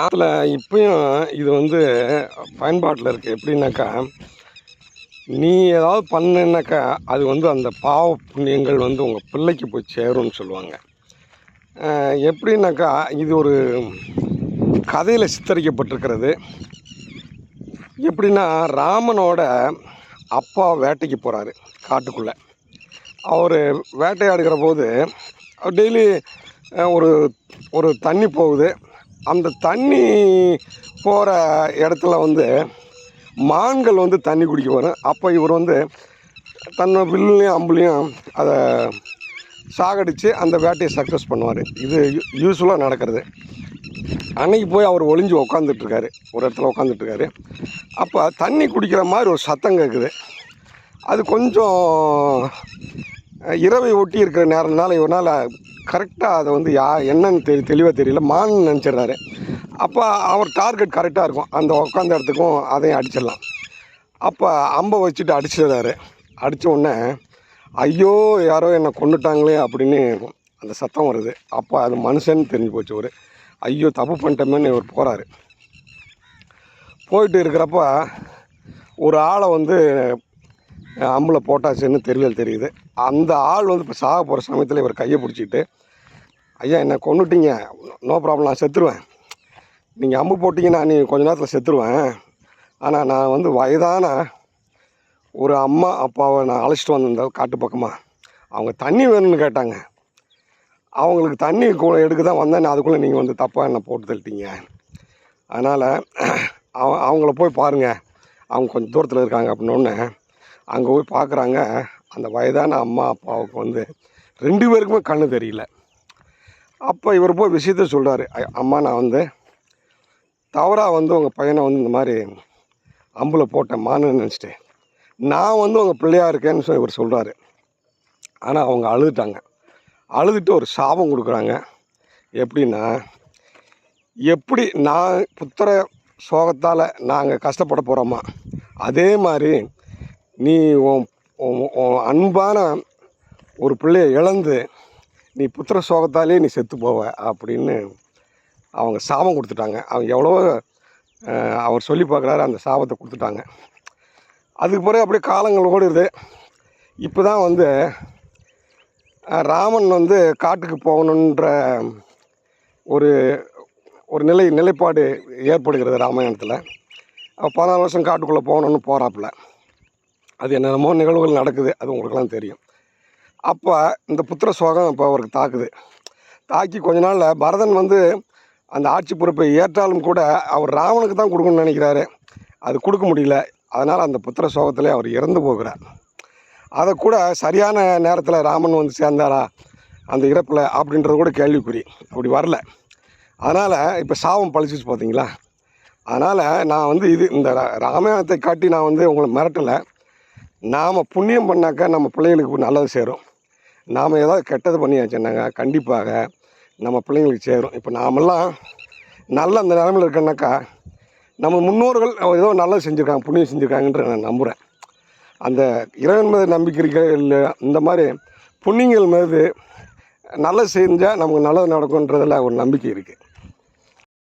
அதில் இப்பயும் இது பயன்பாட்டில் இருக்குது. எப்படின்னாக்கா, நீ ஏதாவது பண்ணுனாக்கா அது அந்த பாவ புண்ணியங்கள் உங்கள் பிள்ளைக்கு போய் சேரும்னு சொல்லுவாங்க. எப்படின்னாக்கா, இது ஒரு கதையில் சித்தரிக்கப்பட்டிருக்கிறது. எப்படின்னா, ராமனோட அப்பா வேட்டைக்கு போகிறாரு காட்டுக்குள்ளே. அவர் வேட்டையாடுகிற போது டெய்லி ஒரு ஒரு தண்ணி போகுது. அந்த தண்ணி போகிற இடத்துல மான்கள் தண்ணி குடிக்க வரும். அப்போ இவர் தன்னை வில்லையும் அம்புலையும் அதை சாகடித்து அந்த வேட்டையை சக்ஸஸ் பண்ணுவார். இது யூஸ்வலாக நடக்கிறது. அன்னைக்கு போய் அவர் ஒளிஞ்சு உக்காந்துட்ருக்காரு, ஒரு இடத்துல உட்காந்துட்ருக்காரு. அப்போ தண்ணி குடிக்கிற மாதிரி ஒரு சத்தம் கேட்குது. அது கொஞ்சம் இரவை ஒட்டி இருக்கிற நேரம்னால இவனால் கரெக்டாக அதை என்னன்னு தெளிவாக தெரியல, மான் நினச்சிட்றாரு. அப்போ அவர் டார்கெட் கரெக்டாக இருக்கும், அந்த உட்காந்த இடத்துக்கும் அதையும் அடிச்சிடலாம். அப்போ அம்பை வச்சுட்டு அடிச்சிடுறாரு. அடித்த உடனே ஐயோ யாரோ என்னை கொண்டுட்டாங்களே அப்படின்னு அந்த சத்தம் வருது. அப்போ அது மனுஷன்னு தெரிஞ்சு போச்சு. ஒரு ஐயோ தப்பு பண்ணிட்டோமேன்னு இவர் போகிறாரு. போயிட்டு இருக்கிறப்ப ஒரு ஆளை அம்பில் போட்டாச்சுன்னு தெரியுது. அந்த ஆள் இப்போ சாக போகிற சமயத்தில் இவர் கையை பிடிச்சிக்கிட்டு, ஐயா என்னை கொண்டுட்டீங்க, நோ ப்ராப்ளம், நான் செத்துருவேன். நீங்கள் அம்பு போட்டிங்கன்னா நீ கொஞ்ச நேரத்தில் செத்துருவேன். ஆனால் நான் வயதான ஒரு அம்மா அப்பாவை நான் அழைச்சிட்டு வந்திருந்தேன் காட்டு பக்கமாக. அவங்க தண்ணி வேணும்னு கேட்டாங்க. அவங்களுக்கு தண்ணி எடுக்க தான் வந்தேன். அதுக்குள்ளே நீங்கள் தப்பாக என்னை போட்டு தள்ளிட்டீங்க. அதனால் அவங்கள போய் பாருங்கள், அவங்க கொஞ்சம் தூரத்தில் இருக்காங்க அப்படின்னோடனே அங்கே போய் பார்க்குறாங்க. அந்த வயதான அம்மா அப்பாவுக்கு 2 பேருக்குமே கண்ணு தெரியல. அப்போ இவர் போய் விஷயத்த சொல்கிறாரு. அம்மா நான் தவறாக உங்கள் பையனை இந்த மாதிரி அம்பில் போட்டேன், மான்னு நினச்சிட்டேன். நான் உங்கள் பிள்ளையா இருக்கேன்னு சொல்லி இவர் சொல்கிறாரு. ஆனால் அவங்க அழுதுட்டு ஒரு சாபம் கொடுக்குறாங்க. எப்படின்னா, எப்படி நான் புத்திர சோகத்தால் நாங்கள் கஷ்டப்பட போகிறோமா, அதே மாதிரி நீ அன்பான ஒரு பிள்ளையை இழந்து நீ புத்திர சோகத்தாலே நீ செத்து போவ அப்படின்னு அவங்க சாபம் கொடுத்துட்டாங்க. அவங்க எவ்வளோ அவர் சொல்லி பார்க்குறாரு, அந்த சாபத்தை கொடுத்துட்டாங்க. அதுக்கு பிறகு அப்படியே காலங்கள் ஓடுது. இப்போ தான் ராமன் காட்டுக்கு போகணுன்ற ஒரு ஒரு நிலைப்பாடு ஏற்படுகிறது ராமாயணத்தில். 14 வருஷம் காட்டுக்குள்ளே போகணுன்னு போகிறாப்புல. அது என்னென்னமோ நிகழ்வுகள் நடக்குது, அது உங்களுக்கெல்லாம் தெரியும். அப்போ இந்த புத்திர சோகம் இப்போ அவருக்கு தாக்கி கொஞ்ச நாளில் பரதன் அந்த ஆட்சி பொறுப்பை ஏற்றாலும் கூட அவர் ராவனுக்கு தான் கொடுக்கணும்னு நினைக்கிறாரு. அது கொடுக்க முடியல. அதனால் அந்த புத்திர சோகத்திலே அவர் இறந்து போகிறார். அதை கூட சரியான நேரத்தில் ராமன் சேர்ந்தாரா அந்த இறப்பில் அப்படின்றது கூட கேள்விக்குறி. அப்படி வரல. அதனால் இப்போ சாபம் பழிச்சிச்சு பார்த்தீங்களா. அதனால் நான் இது இந்த ராமாயணத்தை காட்டி நான் உங்களை மிரட்டலை. நாம் புண்ணியம் பண்ணாக்கா நம்ம பிள்ளைங்களுக்கு நல்லது சேரும். நாம் ஏதாவது கெட்டது பண்ணியாச்சுன்னாங்க கண்டிப்பாக நம்ம பிள்ளைங்களுக்கு சேரும். இப்போ நாமெல்லாம் நல்ல அந்த நிலமையில் இருக்கேன்னாக்கா நம்ம முன்னோர்கள் ஏதோ நல்லது செஞ்சுருக்காங்க, புண்ணியம் செஞ்சுருக்காங்கன்ற நான் நம்புகிறேன். அந்த இறைவன் மீது நம்பிக்கை இல்லை, இந்த மாதிரி புண்ணியங்கள் மீது நல்லது செஞ்சால் நமக்கு நல்லது நடக்கும்ன்றதில் ஒரு நம்பிக்கை இருக்குது.